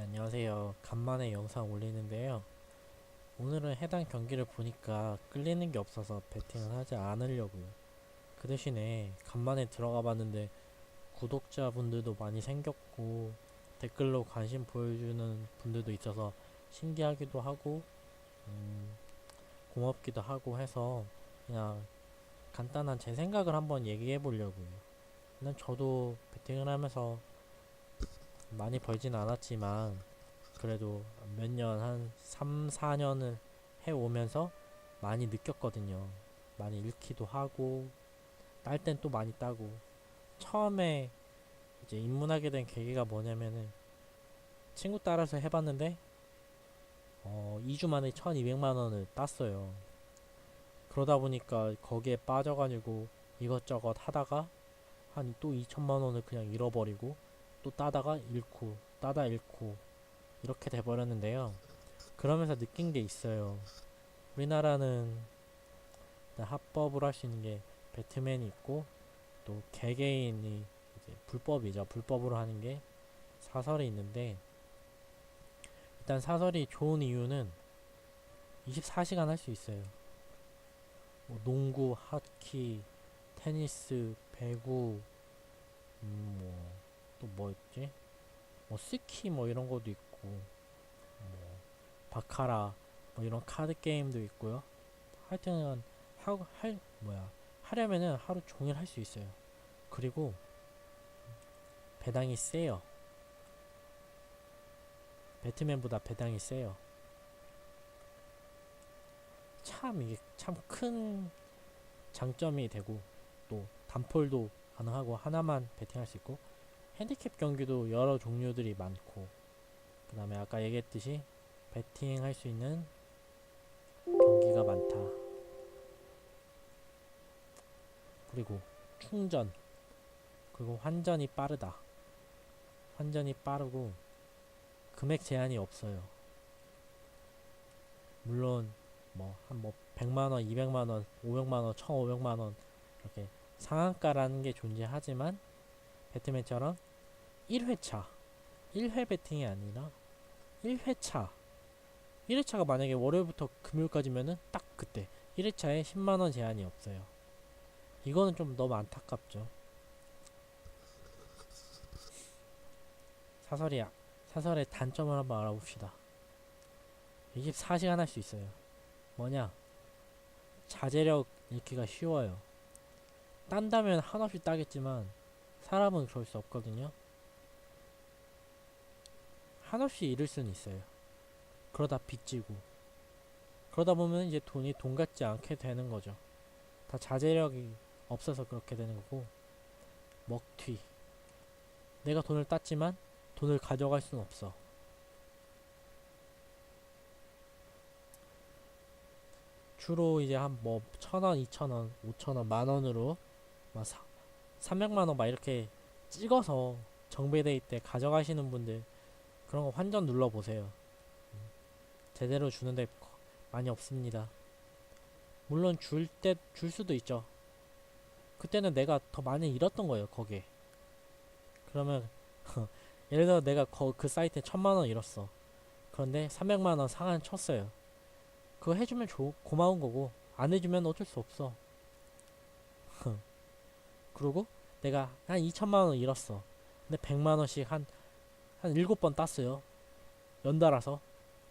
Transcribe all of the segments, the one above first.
안녕하세요. 간만에 영상 올리는데요. 오늘은 해당 경기를 보니까 끌리는 게 없어서 베팅을 하지 않으려고요. 그 대신에 간만에 들어가 봤는데 구독자분들도 많이 생겼고 댓글로 관심 보여주는 분들도 있어서 신기하기도 하고 음, 고맙기도 하고 해서 그냥 간단한 제 생각을 한번 얘기해 보려고요. 일단 저도 베팅을 하면서 많이 벌진 않았지만 그래도 몇 년, 한 3, 4년을 해오면서 많이 느꼈거든요. 많이 잃기도 하고, 딸 땐 또 많이 따고. 처음에 이제 입문하게 된 계기가 뭐냐면은, 친구 따라서 해봤는데, 2주 만에 1200만 원을 땄어요. 그러다 보니까 거기에 빠져가지고 이것저것 하다가, 한 또 2천만 원을 그냥 잃어버리고, 또 따다가 잃고, 따다 잃고, 이렇게 돼버렸는데요. 그러면서 느낀 게 있어요. 우리나라는 합법을 할 수 있는 게 배트맨이 있고 또 개개인이 이제 불법이죠. 불법으로 하는 게 사설이 있는데 일단 사설이 좋은 이유는 24시간 할 수 있어요. 뭐 농구, 하키, 테니스, 배구, 또 뭐 있지? 뭐 스키 뭐 이런 것도 있고 뭐 바카라 뭐 이런 카드 게임도 있고요. 하여튼 하려면은 하루 종일 할 수 있어요. 그리고 배당이 세요. 배트맨보다 배당이 세요. 참 이게 참 큰 장점이 되고 또 단폴도 가능하고 하나만 배팅할 수 있고 핸디캡 경기도 여러 종류들이 많고 그 다음에 아까 얘기했듯이 배팅할 수 있는 경기가 많다. 그리고 충전 그리고 환전이 빠르다. 환전이 빠르고 금액 제한이 없어요. 물론 뭐 100만원, 200만원, 500만원, 1500만원 이렇게 상한가라는 게 존재하지만 배트맨처럼 1회차 1회 배팅이 아니라 1회차 1회차가 만약에 월요일부터 금요일까지면은 딱 그때 1회차에 10만원 제한이 없어요. 이거는 좀 너무 안타깝죠. 사설이야. 사설의 단점을 한번 알아봅시다. 24시간 할 수 있어요. 뭐냐? 자제력 잃기가 쉬워요. 딴다면 한없이 따겠지만 사람은 그럴 수 없거든요. 한없이 잃을 수는 있어요. 그러다 빚지고 그러다 보면 이제 돈이 돈 같지 않게 되는 거죠. 다 자제력이 없어서 그렇게 되는 거고 먹튀. 내가 돈을 땄지만 돈을 가져갈 수는 없어. 주로 이제 한 뭐 1,000원, 2,000원, 5,000원, 만원으로 막 300만원 막 이렇게 찍어서 정배데이 때 가져가시는 분들 그런 거 환전 눌러보세요. 제대로 주는데 많이 없습니다. 물론 줄 수도 있죠. 그때는 내가 더 많이 잃었던 거예요, 거기에. 그러면 예를 들어 내가 그 사이트에 1,000만원 잃었어. 그런데 300만원 상한 쳤어요. 그거 해주면 고마운 거고 안 해주면 어쩔 수 없어. 그리고 내가 한 2천만원 잃었어. 근데 100만원씩 한 7번 땄어요. 연달아서.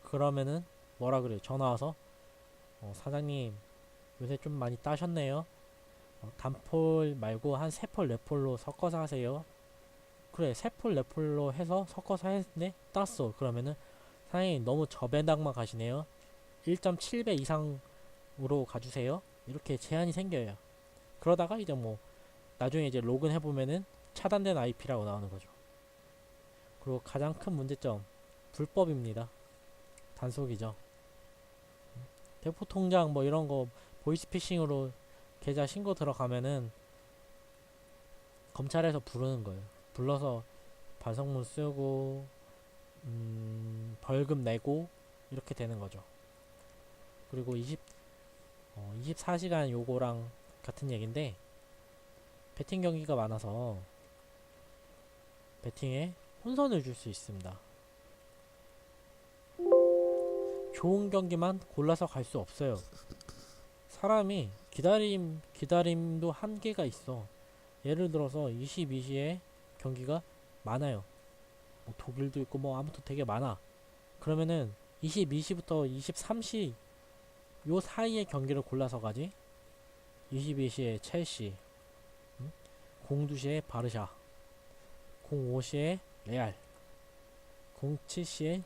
그러면은 뭐라 그래요? 전화 와서 사장님 요새 좀 많이 따셨네요. 단폴 말고 한 3폴 4폴로 섞어서 하세요. 그래 3폴 4폴로 해서 섞어서 했는데 땄어. 그러면은 사장님 너무 저배당만 가시네요. 1.7배 이상으로 가주세요. 이렇게 제한이 생겨요. 그러다가 이제 뭐 나중에 이제 로그인 해보면은 차단된 IP라고 나오는 거죠. 그리고 가장 큰 문제점 불법입니다. 단속이죠. 대포 통장 뭐 이런 거 보이스피싱으로 계좌 신고 들어가면은 검찰에서 부르는 거예요. 불러서 반성문 쓰고 벌금 내고 이렇게 되는 거죠. 그리고 24시간 요거랑 같은 얘기인데 배팅 경기가 많아서 배팅에 혼선을 줄 수 있습니다. 좋은 경기만 골라서 갈 수 없어요. 사람이 기다림도 한계가 있어. 예를 들어서 22시에 경기가 많아요. 뭐 독일도 있고 뭐 아무튼 되게 많아. 그러면은 22시부터 23시 요 사이의 경기를 골라서 가지. 22시에 첼시, 02시에 바르샤, 05시에 레알, 07시에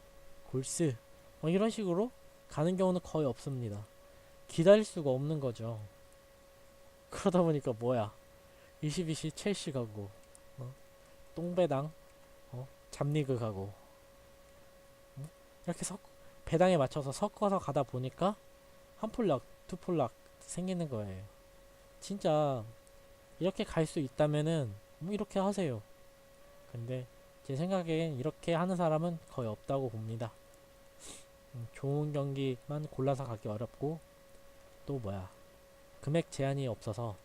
골스, 뭐 이런 식으로 가는 경우는 거의 없습니다. 기다릴 수가 없는 거죠. 그러다 보니까 뭐야, 22시 첼시 가고, 똥배당, 잡리그 가고, 이렇게 배당에 맞춰서 섞어서 가다 보니까 한 폴락, 두 폴락 생기는 거예요. 진짜 이렇게 갈 수 있다면은 뭐 이렇게 하세요. 근데 제 생각엔 이렇게 하는 사람은 거의 없다고 봅니다. 좋은 경기만 골라서 가기 어렵고, 또 뭐야, 금액 제한이 없어서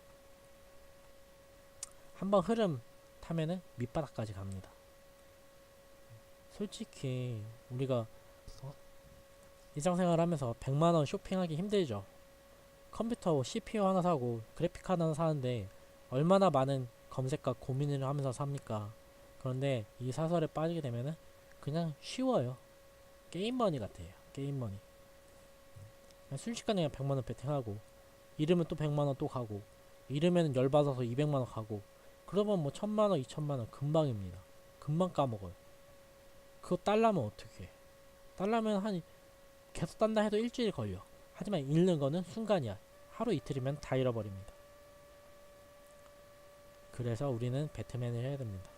한번 흐름 타면은 밑바닥까지 갑니다. 솔직히 우리가 일상생활 하면서 100만원 쇼핑하기 힘들죠. 컴퓨터 CPU 하나 사고 그래픽 카드 하나 사는데 얼마나 많은 검색과 고민을 하면서 삽니까? 그런데 이 사설에 빠지게 되면은 그냥 쉬워요. 게임머니 같아요. 게임머니. 순식간에 그냥 100만원 베팅하고, 이러면 또 100만원 또 가고, 이러면 열받아서 200만원 가고, 그러면 뭐 1000만원, 2000만원 금방입니다. 금방 까먹어요. 그거 딸라면 어떻게 해? 딸라면 계속 딴다 해도 일주일 걸려. 하지만 잃는 거는 순간이야. 하루 이틀이면 다 잃어버립니다. 그래서 우리는 배트맨을 해야 됩니다.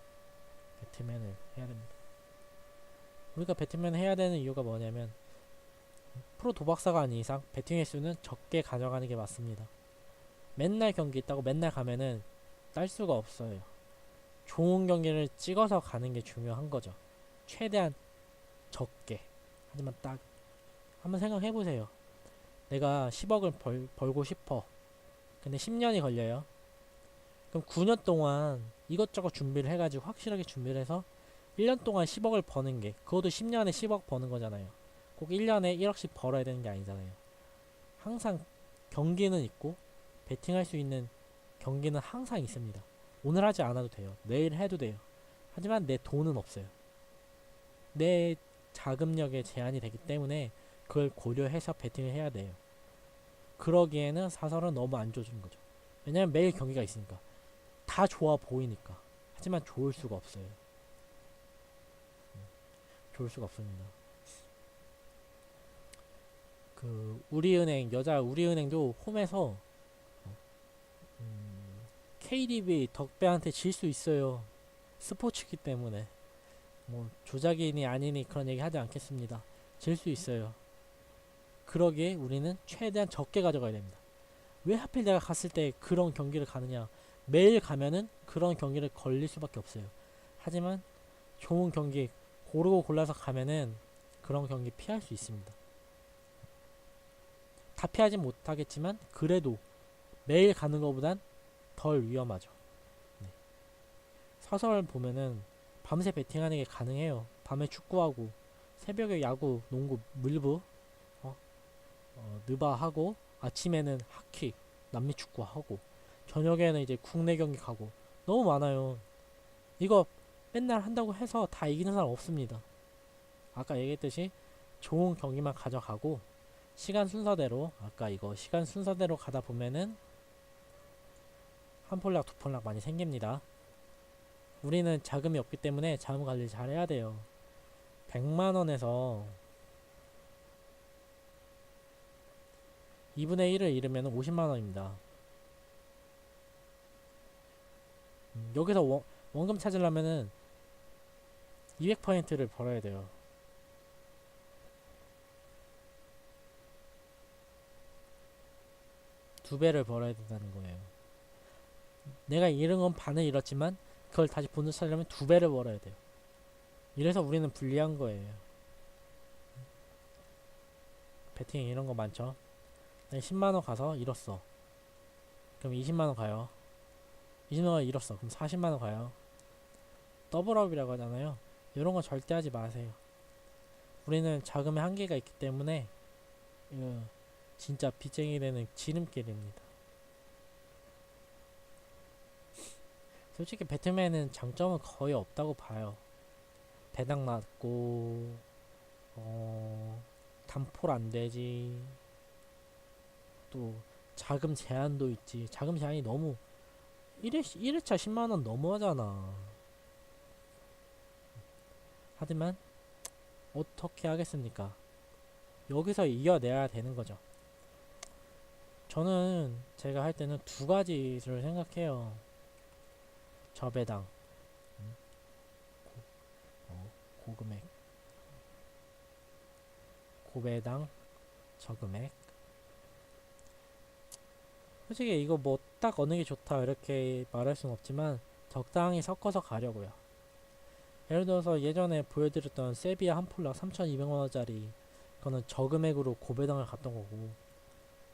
배트맨을 해야 됩니다. 우리가 배트맨을 해야 되는 이유가 뭐냐면, 프로 도박사가 아닌 이상 배팅 횟수는 적게 가져가는 게 맞습니다. 맨날 경기 있다고 맨날 가면은 딸 수가 없어요. 좋은 경기를 찍어서 가는 게 중요한 거죠. 최대한 적게. 하지만 딱 한번 생각해 보세요. 내가 10억을 벌고 싶어. 근데 10년이 걸려요. 그럼 9년 동안 이것저것 준비를 해가지고 확실하게 준비를 해서 1년 동안 10억을 버는 게, 그것도 10년에 10억 버는 거잖아요. 꼭 1년에 1억씩 벌어야 되는 게 아니잖아요. 항상 경기는 있고 베팅할 수 있는 경기는 항상 있습니다. 오늘 하지 않아도 돼요. 내일 해도 돼요. 하지만 내 돈은 없어요. 내 자금력에 제한이 되기 때문에 그걸 고려해서 베팅을 해야 돼요. 그러기에는 사설은 너무 안 좋아지는 거죠. 왜냐면 매일 경기가 있으니까. 다 좋아 보이니까. 하지만 좋을 수가 없어요. 좋을 수가 없습니다. 우리은행, 여자 우리은행도 홈에서 KDB 덕배한테 질 수 있어요. 스포츠기 때문에. 뭐 조작이니 아니니 그런 얘기 하지 않겠습니다. 질 수 있어요. 그러기에 우리는 최대한 적게 가져가야 됩니다. 왜 하필 내가 갔을 때 그런 경기를 가느냐? 매일 가면은 그런 경기를 걸릴 수밖에 없어요. 하지만 좋은 경기 고르고 골라서 가면은 그런 경기 피할 수 있습니다. 다 피하진 못하겠지만 그래도 매일 가는 것보단 덜 위험하죠. 네. 사설 보면은 밤새 베팅하는 게 가능해요. 밤에 축구하고 새벽에 야구, 농구, 물부, 느바하고, 아침에는 하키, 남미 축구하고, 저녁에는 이제 국내 경기 가고, 너무 많아요. 이거 맨날 한다고 해서 다 이기는 사람 없습니다. 아까 얘기했듯이 좋은 경기만 가져가고, 시간 순서대로, 아까 이거 시간 순서대로 가다 보면은 한 폴락, 두 폴락 많이 생깁니다. 우리는 자금이 없기 때문에 자금 관리 잘 해야 돼요. 100만원에서 2분의 1을 잃으면 50만원입니다. 여기서 원금 찾으려면은 200%를 벌어야 돼요. 두 배를 벌어야 된다는 거예요. 내가 잃은 건 반을 잃었지만 그걸 다시 본전 찾으려면 두 배를 벌어야 돼요. 이래서 우리는 불리한 거예요. 배팅 이런 거 많죠. 10만원 가서 잃었어. 그럼 20만원 가요. 20만원 잃었어. 그럼 40만원 가요. 더블업이라고 하잖아요. 이런 거 절대 하지 마세요. 우리는 자금의 한계가 있기 때문에 이거 진짜 빚쟁이 되는 지름길입니다. 솔직히 배트맨은 장점은 거의 없다고 봐요. 배당 낮고 담폴 안 되지. 또 자금 제한도 있지. 자금 제한이 너무 1회차 10만원 넘어가잖아. 하지만 어떻게 하겠습니까? 여기서 이겨내야 되는 거죠. 저는 제가 할 때는 두 가지를 생각해요. 저배당, 음, 고금액, 고배당, 저금액. 솔직히 이거 뭐 딱 어느 게 좋다 이렇게 말할 수는 없지만 적당히 섞어서 가려고요. 예를 들어서 예전에 보여드렸던 세비야 한 폴락 3,200만원짜리 그거는 저금액으로 고배당을 갔던 거고,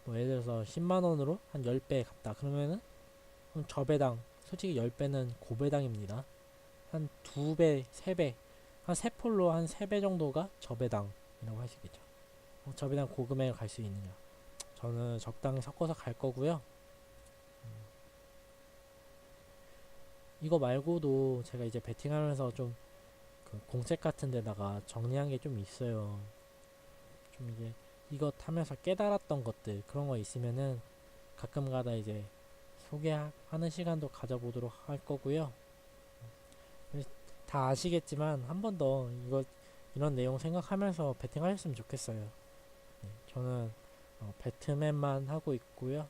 뭐 예를 들어서 10만원으로 한 10배 갔다 그러면은 그럼 저배당 솔직히 10배는 고배당입니다. 한 2배, 3배, 한 3폴로 한 3배 정도가 저배당이라고 할 수 있겠죠. 저배당 고금액을 갈 수 있느냐. 저는 적당히 섞어서 갈 거고요. 이거 말고도 제가 이제 베팅하면서 좀 그 공책 같은 데다가 정리한 게 좀 있어요. 좀 이제 이거 타면서 깨달았던 것들 그런 거 있으면은 가끔 가다 이제 소개하는 시간도 가져보도록 할 거고요. 다 아시겠지만 한 번 더 이거 이런 내용 생각하면서 베팅하셨으면 좋겠어요. 네, 저는 배트맨만 하고 있고요.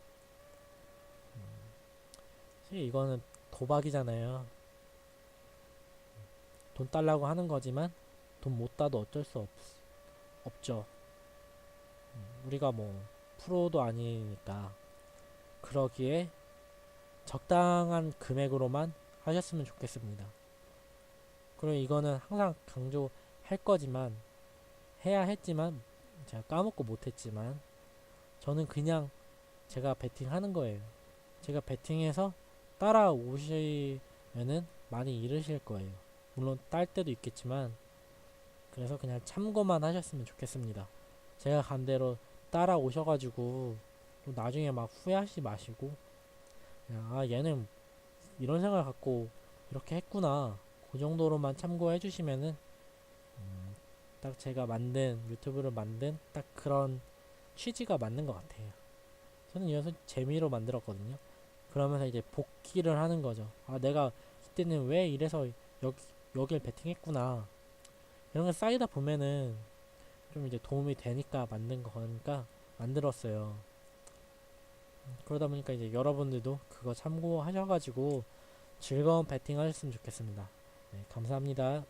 사실 이거는 도박이잖아요. 돈 달라고 하는 거지만 돈 못 따도 어쩔 수 없죠. 우리가 뭐 프로도 아니니까 그러기에 적당한 금액으로만 하셨으면 좋겠습니다. 그리고 이거는 항상 강조할 거지만 해야 했지만 제가 까먹고 못했지만 저는 그냥 제가 베팅하는 거예요. 제가 베팅해서 따라오시면은 많이 잃으실 거예요. 물론 딸 때도 있겠지만 그래서 그냥 참고만 하셨으면 좋겠습니다. 제가 간 대로 따라오셔가지고 또 나중에 막 후회하지 마시고 그냥 아 얘는 이런 생각을 갖고 이렇게 했구나 그 정도로만 참고해 주시면은 딱 제가 만든 유튜브를 만든 딱 그런 취지가 맞는 것 같아요. 저는 이것을 재미로 만들었거든요. 그러면서 이제 복귀를 하는 거죠. 아 내가 그때는 왜 이래서 여기 여길 베팅했구나 이런 게 쌓이다 보면은 좀 이제 도움이 되니까 만든 거니까 만들었어요. 그러다 보니까 이제 여러분들도 그거 참고하셔가지고 즐거운 배팅 하셨으면 좋겠습니다. 네, 감사합니다.